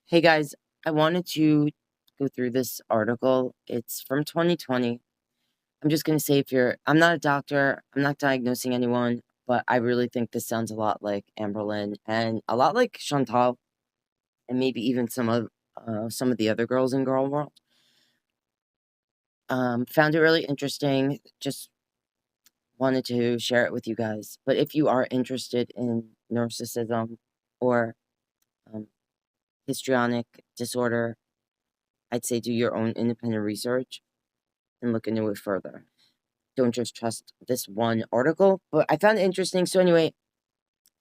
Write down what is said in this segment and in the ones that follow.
Hey guys, I wanted to go through this article. It's from 2020. I'm just going to say I'm not a doctor, I'm not diagnosing anyone, but I really think this sounds a lot like Amberlynn and a lot like Chantal and maybe even some of the other girls in Girl World. Found it really interesting. Just wanted to share it with you guys. But if you are interested in narcissism or um, histrionic disorder, I'd say do your own independent research and look into it further. Don't just trust this one article, but I found it interesting. So anyway,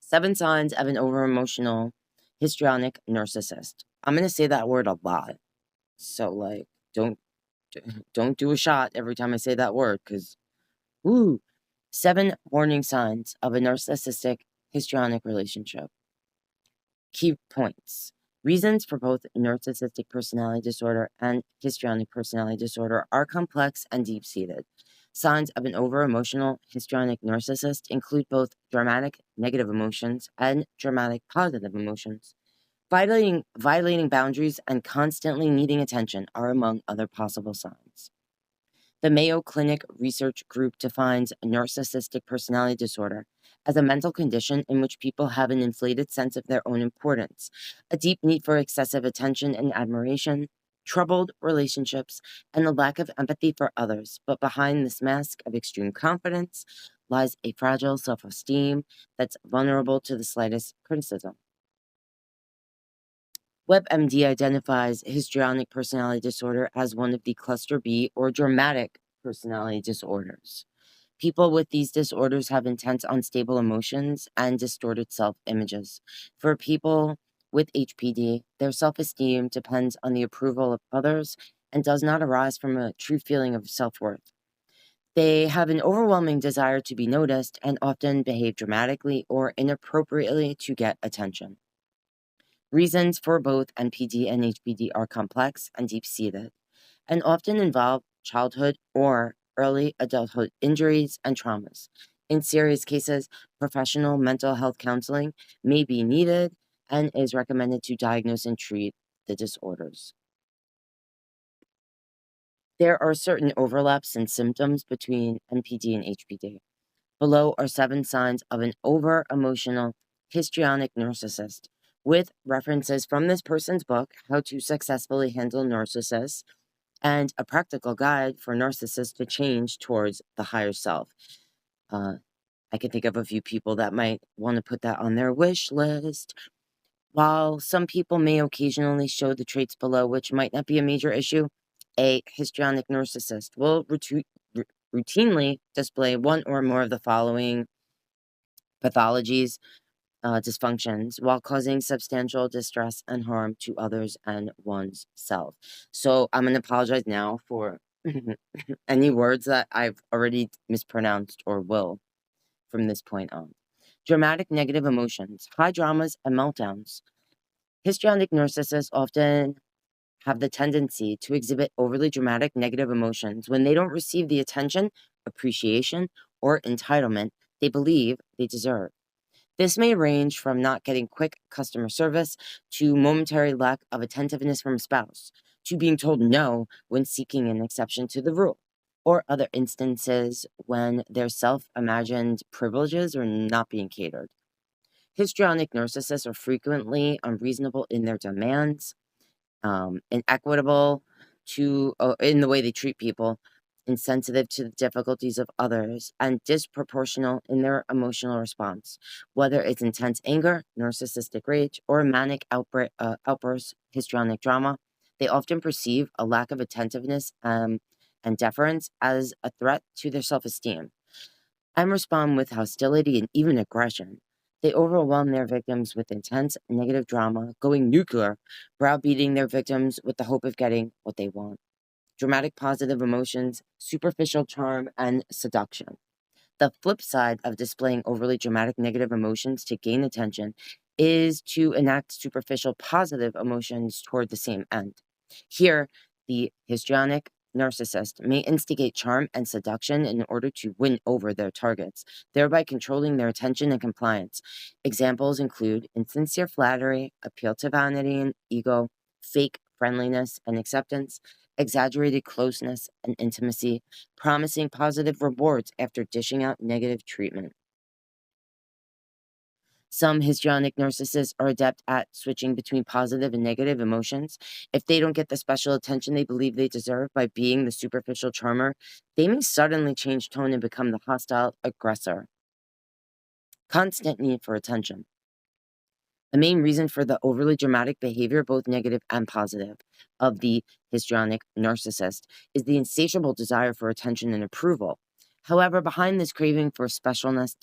7 signs of an over-emotional, histrionic narcissist. I'm going to say that word a lot. So like, don't don't do a shot every time I say that word, because, woo. 7 warning signs of a narcissistic, histrionic relationship. Key points. Reasons for both narcissistic personality disorder and histrionic personality disorder are complex and deep-seated. Signs of an over-emotional histrionic narcissist include both dramatic negative emotions and dramatic positive emotions. Violating boundaries and constantly needing attention are among other possible signs. The Mayo Clinic Research Group defines narcissistic personality disorder as a mental condition in which people have an inflated sense of their own importance, a deep need for excessive attention and admiration, troubled relationships, and a lack of empathy for others. But behind this mask of extreme confidence lies a fragile self-esteem that's vulnerable to the slightest criticism. WebMD identifies histrionic personality disorder as one of the cluster B or dramatic personality disorders. People with these disorders have intense, unstable emotions and distorted self-images. For people with HPD, their self-esteem depends on the approval of others and does not arise from a true feeling of self-worth. They have an overwhelming desire to be noticed and often behave dramatically or inappropriately to get attention. Reasons for both NPD and HPD are complex and deep-seated, and often involve childhood or early adulthood injuries and traumas. In serious cases, professional mental health counseling may be needed and is recommended to diagnose and treat the disorders. There are certain overlaps in symptoms between NPD and HPD. Below are 7 signs of an over-emotional, histrionic narcissist, with references from this person's book, How to Successfully Handle Narcissists, and a practical guide for narcissists to change towards the higher self. I can think of a few people that might want to put that on their wish list. While some people may occasionally show the traits below, which might not be a major issue, a histrionic narcissist will routinely display one or more of the following pathologies, dysfunctions, while causing substantial distress and harm to others and one's self. So I'm going to apologize now for any words that I've already mispronounced or will from this point on. Dramatic negative emotions, high dramas, and meltdowns. Histrionic narcissists often have the tendency to exhibit overly dramatic negative emotions when they don't receive the attention, appreciation, or entitlement they believe they deserve. This may range from not getting quick customer service to momentary lack of attentiveness from a spouse, to being told no when seeking an exception to the rule, or other instances when their self-imagined privileges are not being catered. Histrionic narcissists are frequently unreasonable in their demands, inequitable in the way they treat people, insensitive to the difficulties of others, and disproportional in their emotional response, whether it's intense anger, narcissistic rage, or manic outburst, histrionic drama. They often perceive a lack of attentiveness and deference as a threat to their self-esteem, and respond with hostility and even aggression. They overwhelm their victims with intense negative drama, going nuclear, browbeating their victims with the hope of getting what they want. Dramatic positive emotions, superficial charm, and seduction. The flip side of displaying overly dramatic negative emotions to gain attention is to enact superficial positive emotions toward the same end. Here, the histrionic narcissist may instigate charm and seduction in order to win over their targets, thereby controlling their attention and compliance. Examples include insincere flattery, appeal to vanity and ego, fake friendliness and acceptance, exaggerated closeness and intimacy, promising positive rewards after dishing out negative treatment. Some histrionic narcissists are adept at switching between positive and negative emotions. If they don't get the special attention they believe they deserve by being the superficial charmer, they may suddenly change tone and become the hostile aggressor. Constant need for attention. The main reason for the overly dramatic behavior, both negative and positive, of the histrionic narcissist is the insatiable desire for attention and approval. However, behind this craving for specialness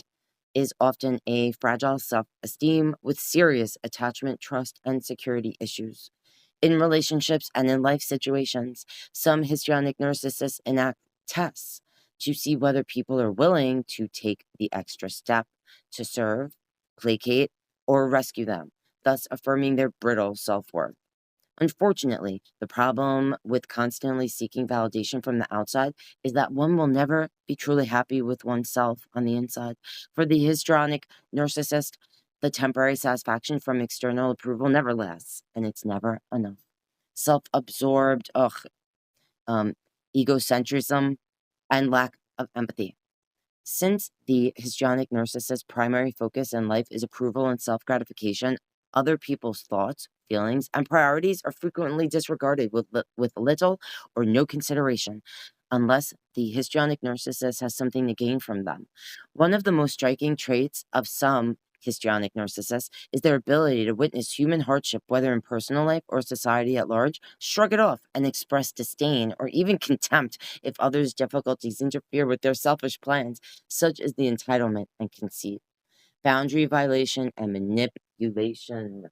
is often a fragile self-esteem with serious attachment, trust, and security issues. In relationships and in life situations, some histrionic narcissists enact tests to see whether people are willing to take the extra step to serve, placate, or rescue them, thus affirming their brittle self-worth. Unfortunately, the problem with constantly seeking validation from the outside is that one will never be truly happy with oneself on the inside. For the histrionic narcissist, the temporary satisfaction from external approval never lasts, and it's never enough. Self-absorbed, egocentrism, and lack of empathy. Since the histrionic narcissist's primary focus in life is approval and self-gratification, other people's thoughts, feelings, and priorities are frequently disregarded with little or no consideration, unless the histrionic narcissist has something to gain from them. One of the most striking traits of some histrionic narcissists is their ability to witness human hardship, whether in personal life or society at large, shrug it off, and express disdain or even contempt if others' difficulties interfere with their selfish plans, such as the entitlement and conceit, boundary violation, and manipulation.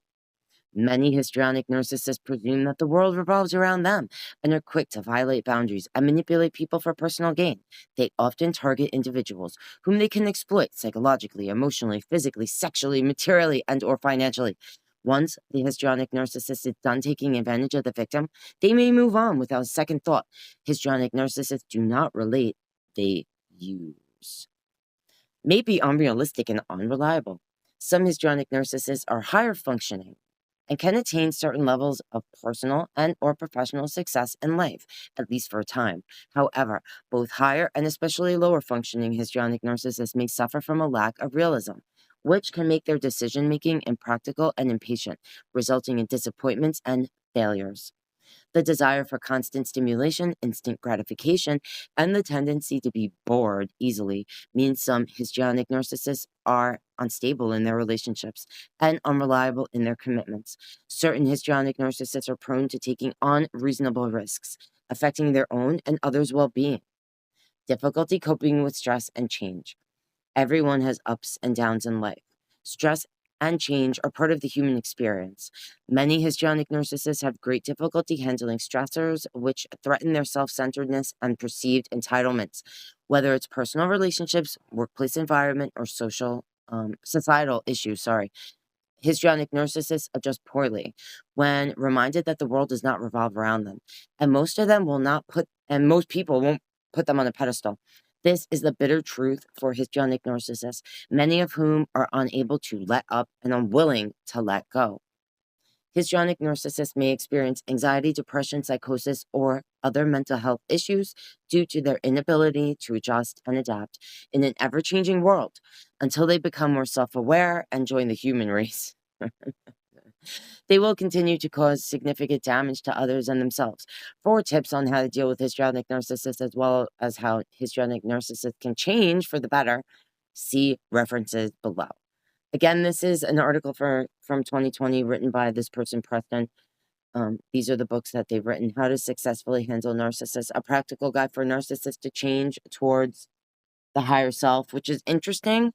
Many histrionic narcissists presume that the world revolves around them and are quick to violate boundaries and manipulate people for personal gain. They often target individuals whom they can exploit psychologically, emotionally, physically, sexually, materially, and/or financially. Once the histrionic narcissist is done taking advantage of the victim, they may move on without a second thought. Histrionic narcissists do not relate, they use. May be unrealistic and unreliable. Some histrionic narcissists are higher functioning and can attain certain levels of personal and/or professional success in life, at least for a time. However, both higher and especially lower functioning histrionic narcissists may suffer from a lack of realism, which can make their decision-making impractical and impatient, resulting in disappointments and failures. The desire for constant stimulation, instant gratification, and the tendency to be bored easily means some histrionic narcissists are unstable in their relationships and unreliable in their commitments. Certain histrionic narcissists are prone to taking unreasonable risks, affecting their own and others' well-being. Difficulty coping with stress and change. Everyone has ups and downs in life. Stress and change are part of the human experience. Many histrionic narcissists have great difficulty handling stressors which threaten their self-centeredness and perceived entitlements, whether it's personal relationships, workplace environment, or societal issues. Histrionic narcissists adjust poorly when reminded that the world does not revolve around them, and most people won't put them on a pedestal. This is the bitter truth for histrionic narcissists, many of whom are unable to let up and unwilling to let go. Histrionic narcissists may experience anxiety, depression, psychosis, or other mental health issues due to their inability to adjust and adapt in an ever-changing world until they become more self-aware and join the human race. They will continue to cause significant damage to others and themselves. For tips on how to deal with histrionic narcissists, as well as how histrionic narcissists can change for the better, see references below. Again, this is an article from 2020 written by this person, Preston. These are the books that they've written: How to Successfully Handle Narcissists, A Practical Guide for Narcissists to Change Towards the Higher Self, which is interesting.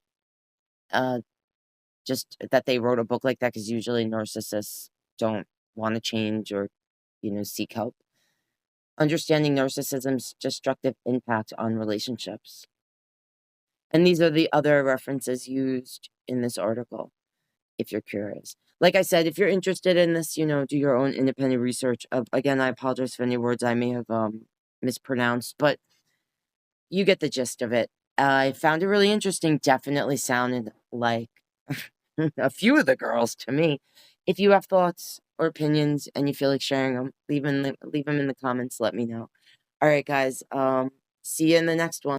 Just that they wrote a book like that, because usually narcissists don't want to change or, seek help. Understanding narcissism's destructive impact on relationships. And these are the other references used in this article, if you're curious. Like I said, if you're interested in this, do your own independent research. Again, I apologize for any words I may have mispronounced, but you get the gist of it. I found it really interesting. Definitely sounded like a few of the girls to me. If you have thoughts or opinions and you feel like sharing them, leave them in the comments. Let me know. All right, guys. See you in the next one.